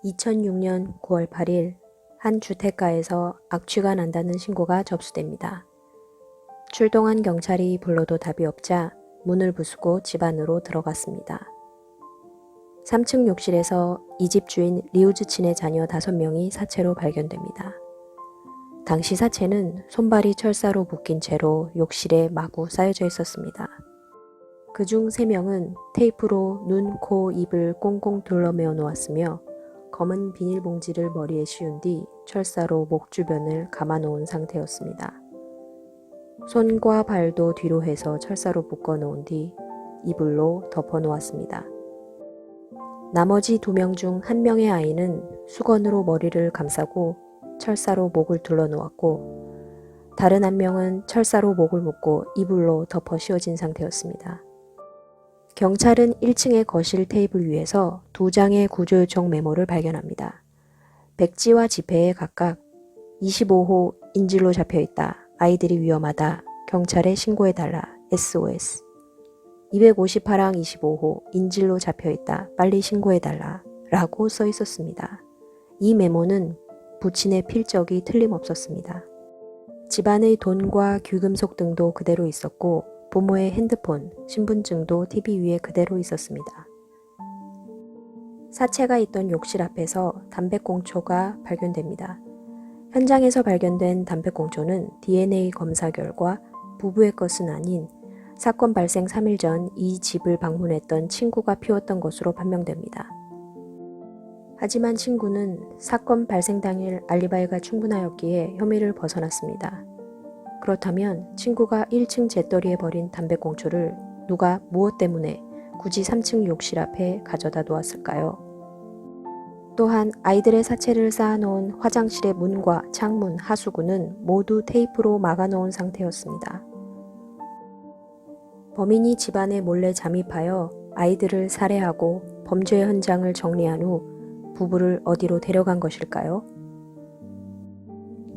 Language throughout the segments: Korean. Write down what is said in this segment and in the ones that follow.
2006년 9월 8일 한 주택가에서 악취가 난다는 신고가 접수됩니다. 출동한 경찰이 불러도 답이 없자 문을 부수고 집 안으로 들어갔습니다. 3층 욕실에서 이 집 주인 리우즈친의 자녀 5명이 사체로 발견됩니다. 당시 사체는 손발이 철사로 묶인 채로 욕실에 마구 쌓여져 있었습니다. 그중 3명은 테이프로 눈, 코, 입을 꽁꽁 둘러매어 놓았으며 검은 비닐봉지를 머리에 씌운 뒤 철사로 목 주변을 감아놓은 상태였습니다. 손과 발도 뒤로 해서 철사로 묶어놓은 뒤 이불로 덮어놓았습니다. 나머지 2명 중 1명의 아이는 수건으로 머리를 감싸고 철사로 목을 둘러놓았고 다른 1명은 철사로 목을 묶고 이불로 덮어 씌워진 상태였습니다. 경찰은 1층의 거실 테이블 위에서 2장의 구조 요청 메모를 발견합니다. 백지와 지폐에 각각 25호 인질로 잡혀있다. 아이들이 위험하다. 경찰에 신고해달라. SOS. 258항 25호 인질로 잡혀있다. 빨리 신고해달라. 라고 써 있었습니다. 이 메모는 부친의 필적이 틀림없었습니다. 집안의 돈과 귀금속 등도 그대로 있었고 부모의 핸드폰, 신분증도 TV 위에 그대로 있었습니다. 사체가 있던 욕실 앞에서 담배꽁초가 발견됩니다. 현장에서 발견된 담배꽁초는 DNA 검사 결과 부부의 것은 아닌 사건 발생 3일 전 이 집을 방문했던 친구가 피웠던 것으로 판명됩니다. 하지만 친구는 사건 발생 당일 알리바이가 충분하였기에 혐의를 벗어났습니다. 그렇다면 친구가 1층 재떨이에 버린 담배꽁초를 누가 무엇 때문에 굳이 3층 욕실 앞에 가져다 놓았을까요? 또한 아이들의 사체를 쌓아놓은 화장실의 문과 창문, 하수구는 모두 테이프로 막아놓은 상태였습니다. 범인이 집안에 몰래 잠입하여 아이들을 살해하고 범죄 현장을 정리한 후 부부를 어디로 데려간 것일까요?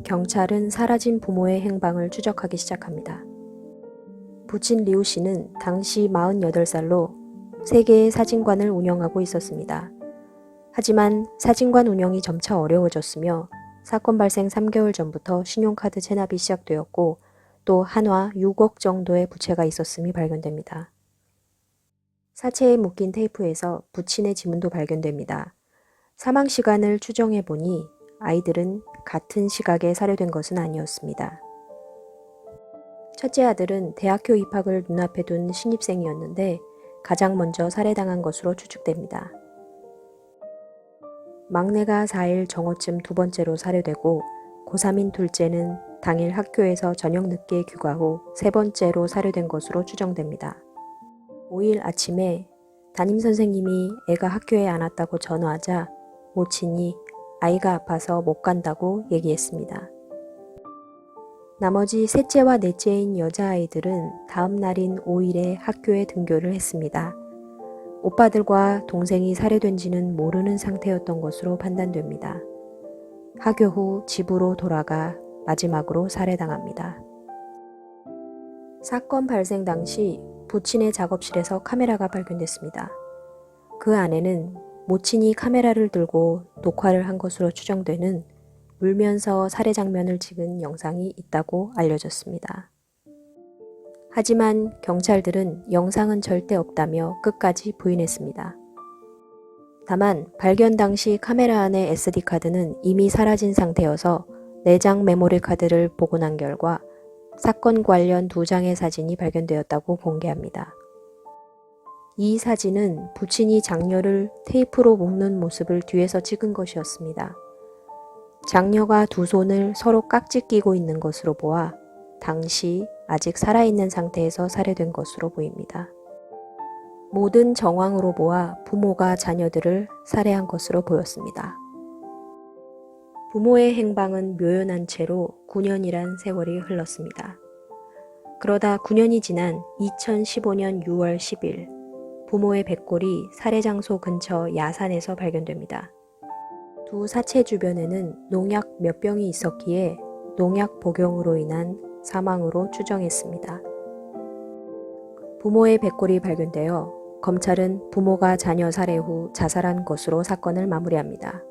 경찰은 사라진 부모의 행방을 추적하기 시작합니다. 부친 리우 씨는 당시 48살로 3개의 사진관을 운영하고 있었습니다. 하지만 사진관 운영이 점차 어려워졌으며 사건 발생 3개월 전부터 신용카드 체납이 시작되었고 또 한화 6억 정도의 부채가 있었음이 발견됩니다. 사체에 묶인 테이프에서 부친의 지문도 발견됩니다. 사망 시간을 추정해 보니 아이들은 같은 시각에 살해된 것은 아니었습니다. 첫째 아들은 대학교 입학을 눈앞에 둔 신입생이었는데 가장 먼저 살해당한 것으로 추측됩니다. 막내가 4일 정오쯤 2번째로 살해되고 고3인 둘째는 당일 학교에서 저녁 늦게 귀가 후 3번째로 살해된 것으로 추정됩니다. 5일 아침에 담임선생님이 애가 학교에 안 왔다고 전화하자 모친이 아이가 아파서 못 간다고 얘기했습니다. 나머지 셋째와 넷째인 여자아이들은 다음 날인 5일에 학교에 등교를 했습니다. 오빠들과 동생이 살해된 지는 모르는 상태였던 것으로 판단됩니다. 하교 후 집으로 돌아가 마지막으로 살해당합니다. 사건 발생 당시 부친의 작업실에서 카메라가 발견됐습니다. 그 안에는 모친이 카메라를 들고 녹화를 한 것으로 추정되는 울면서 살해 장면을 찍은 영상이 있다고 알려졌습니다. 하지만 경찰들은 영상은 절대 없다며 끝까지 부인했습니다. 다만 발견 당시 카메라 안의 SD카드는 이미 사라진 상태여서 4장 메모리 카드를 복원한 결과 사건 관련 2장의 사진이 발견되었다고 공개합니다. 이 사진은 부친이 장녀를 테이프로 묶는 모습을 뒤에서 찍은 것이었습니다. 장녀가 2 손을 서로 깍지 끼고 있는 것으로 보아 당시 아직 살아있는 상태에서 살해된 것으로 보입니다. 모든 정황으로 보아 부모가 자녀들을 살해한 것으로 보였습니다. 부모의 행방은 묘연한 채로 9년이란 세월이 흘렀습니다. 그러다 9년이 지난 2015년 6월 10일 부모의 백골이 살해 장소 근처 야산에서 발견됩니다. 2 사체 주변에는 농약 몇 병이 있었기에 농약 복용으로 인한 사망으로 추정했습니다. 부모의 백골이 발견되어 검찰은 부모가 자녀 살해 후 자살한 것으로 사건을 마무리합니다.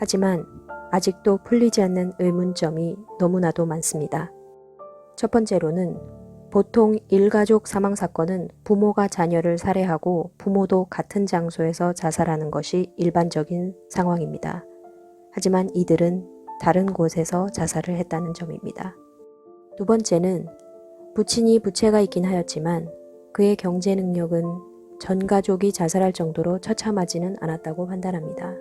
하지만 아직도 풀리지 않는 의문점이 너무나도 많습니다. 첫 번째로는 보통 일가족 사망 사건은 부모가 자녀를 살해하고 부모도 같은 장소에서 자살하는 것이 일반적인 상황입니다. 하지만 이들은 다른 곳에서 자살을 했다는 점입니다. 두 번째는 부친이 부채가 있긴 하였지만 그의 경제 능력은 전 가족이 자살할 정도로 처참하지는 않았다고 판단합니다.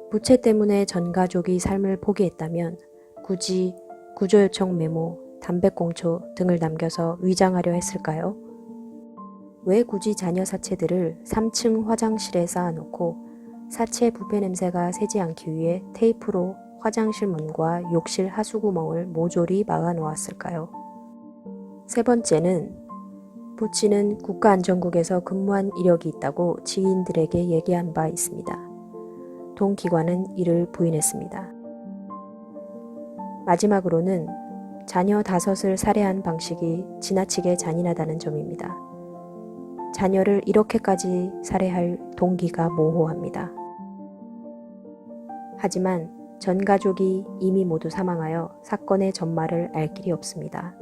부채 때문에 전 가족이 삶을 포기했다면 굳이 구조요청 메모, 담배꽁초 등을 남겨서 위장하려 했을까요? 왜 굳이 자녀 사체들을 3층 화장실에 쌓아놓고 사체 부패 냄새가 새지 않기 위해 테이프로 화장실 문과 욕실 하수구멍을 모조리 막아 놓았을까요? 세 번째는 부친은 국가안전국에서 근무한 이력이 있다고 지인들에게 얘기한 바 있습니다. 동기관은 이를 부인했습니다. 마지막으로는 자녀 5을 살해한 방식이 지나치게 잔인하다는 점입니다. 자녀를 이렇게까지 살해할 동기가 모호합니다. 하지만 전 가족이 이미 모두 사망하여 사건의 전말을 알 길이 없습니다.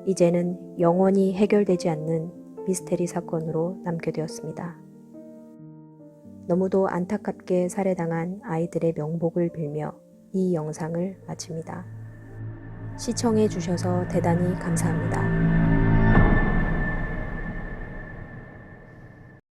이제는 영원히 해결되지 않는 미스테리 사건으로 남게 되었습니다. 너무도 안타깝게 살해당한 아이들의 명복을 빌며 이 영상을 마칩니다. 시청해 주셔서 대단히 감사합니다.